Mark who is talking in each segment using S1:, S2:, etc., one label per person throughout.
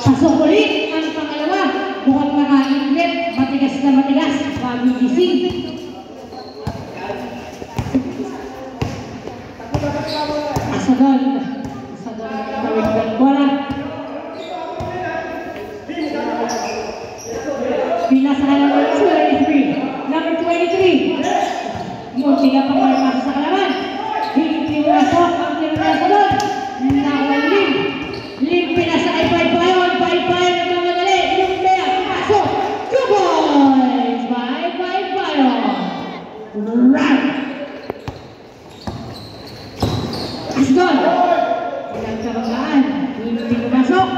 S1: Pasok ulit ang mukhang nakainggit, matigas na matigas, bagong gising. Asadon tawid ng bola. Pinasa ka ng 23, number 23. Munti ka pang marmasa sa kalaban. Hindi pinasok ang pinasa doon. Nakalim. Lim pinasa ay Baybayon. Baybayon ang mamadali. Yung kaya pasok. 2 points by Baybayon. Right. Asgon. Ilang kabagaan. Hindi pumasok.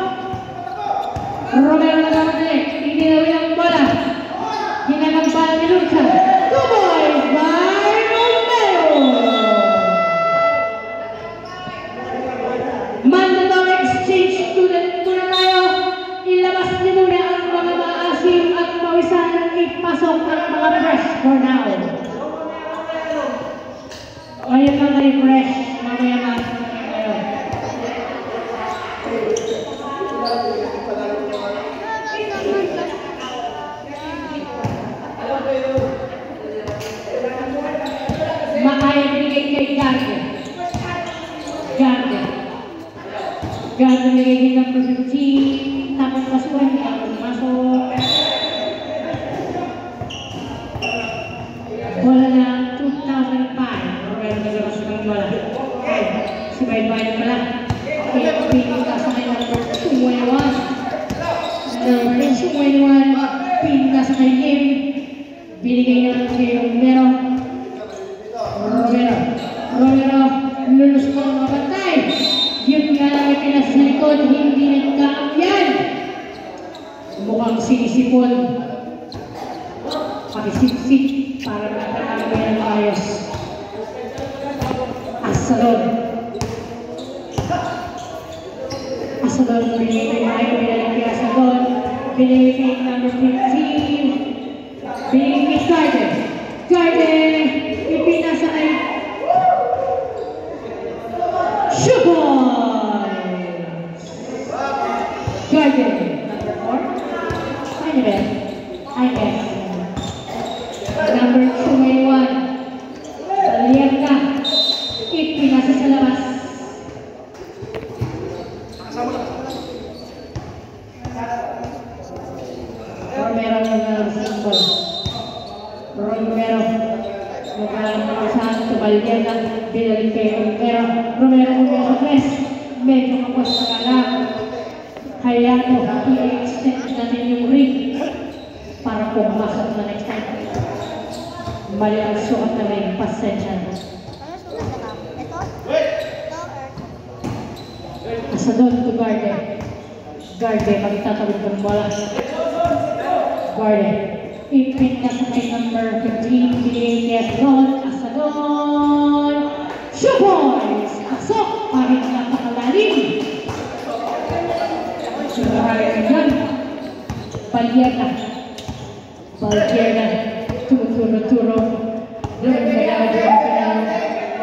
S1: Romero na mamadali. Inilawi ang bola. Ginagampal ni Lucha. 2 points by Romero. Mandatory exchange student muna tayo. Ilabas niyo muna ang mga maasim at mawisan at ipasok ang mga fresh for now. Ngayon lang kayo fresh. Mamaya na. Makaya binigay kay Gardner. Gardner binigay kay number 15. Tapos pasukan niya ako masuk. Bola na 2005. Romero naglabas ng bola. Ay, si Baybayon pala. Kaya pinita sa kay number 21. Number 21. Pinita sa kay Kim. Binigay naman kay Romero. Romero, lulus ko ang mabantay. Yun nga lang ay pinasa sa likod, hindi nagkaamyan. Mukhang sinisipon. Pakisip-sip para magkakagay ng ayos. Asadon, binigay kay Mayo, binigay kay Asadon, binigay kay number 15, binigay kay Gardner, ipinasa kay Shuboys! Gardner, number 4. Ano ba? I guess. Number 21. Paliyan ka. Ipinasa sa labas. Romero naglalabas ng bola. Romero naglalabas sa Paliyan ka. Binalik kay Romero. Romero sa press. Medyo kapos sa kalang. Kaya mo, i-extend natin yung ring para pumasok na next time. Mali ang sukat na ring. Pasensya. Asadon to Gardner. Gardner, magtatawid ng bola. Gardner. Ipin na sa may number 15. Binigay kay Asadon. Asadon. Shuboys! Pasok! Kahit napakalalim. Balyera. Turo. Doon na dapat yung pinang.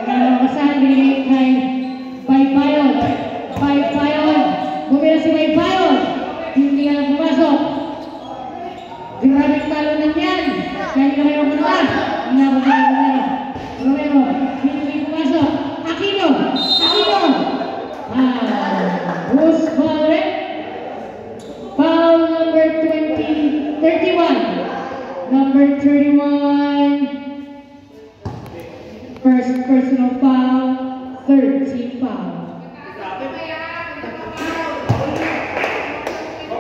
S1: Nalamasan, binigay kay Baybayon. Bumila si Baybayon. Hindi ka lang pumasok. Grabe talunan yan. Kaya ka kayo muna. Romero. Hindi pumasok. Aquino. Who's foul? Foul number 31. Number 31. First personal foul. Third team foul.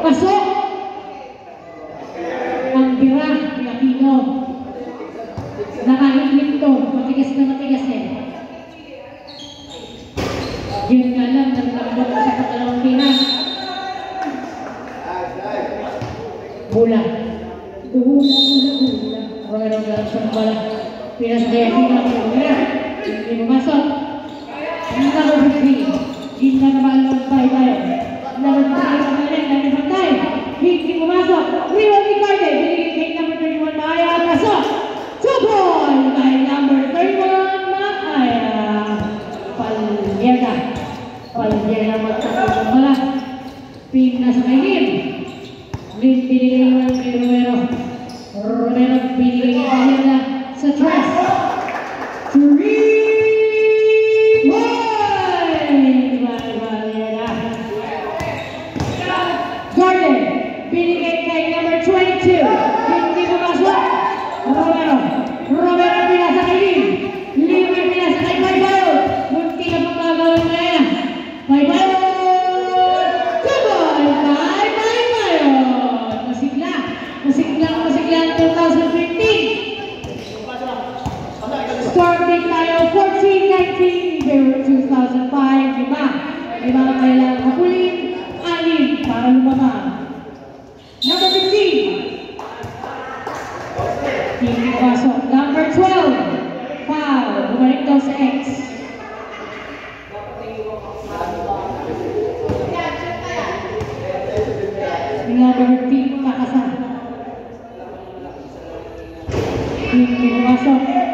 S1: Pasok! Ang bira ni Aquino. Nakahigit to. Matigas eh. Yun nga lang, naglambot sa katalawang pina. Bula. Romero galang siya ng bola. Pinas kaya Aquino. Hindi pumasok. Number 3. Gina naman ng Baybayon. Number 3. Hindi pumasok. Rival ni Gardner. Binigay kay number 31. Maaya. Pasok. 2 points by number 31. Maaya. Paliera magtatapos ng bola. Pinas kay Kim. Binigay naman kay Romero. Romero binigay kay na sa tres. 3 point! Gordon binigay kay number 22. Hindi pumasok. Romero. Romero pinasa kay Lim. Lim ay pinasa kay Baybayo. Munti na pang gagawin na yan. Baybayo! Masigla ang 2015. Starting tayo 14-19, February 2005. Lima ang kailangan kapulin. 6 para lumama. Number 15. Hindi pasok. Number 12. Foul. Bumalik daw sa X. Number 15 kakasama. Hindi pumasok.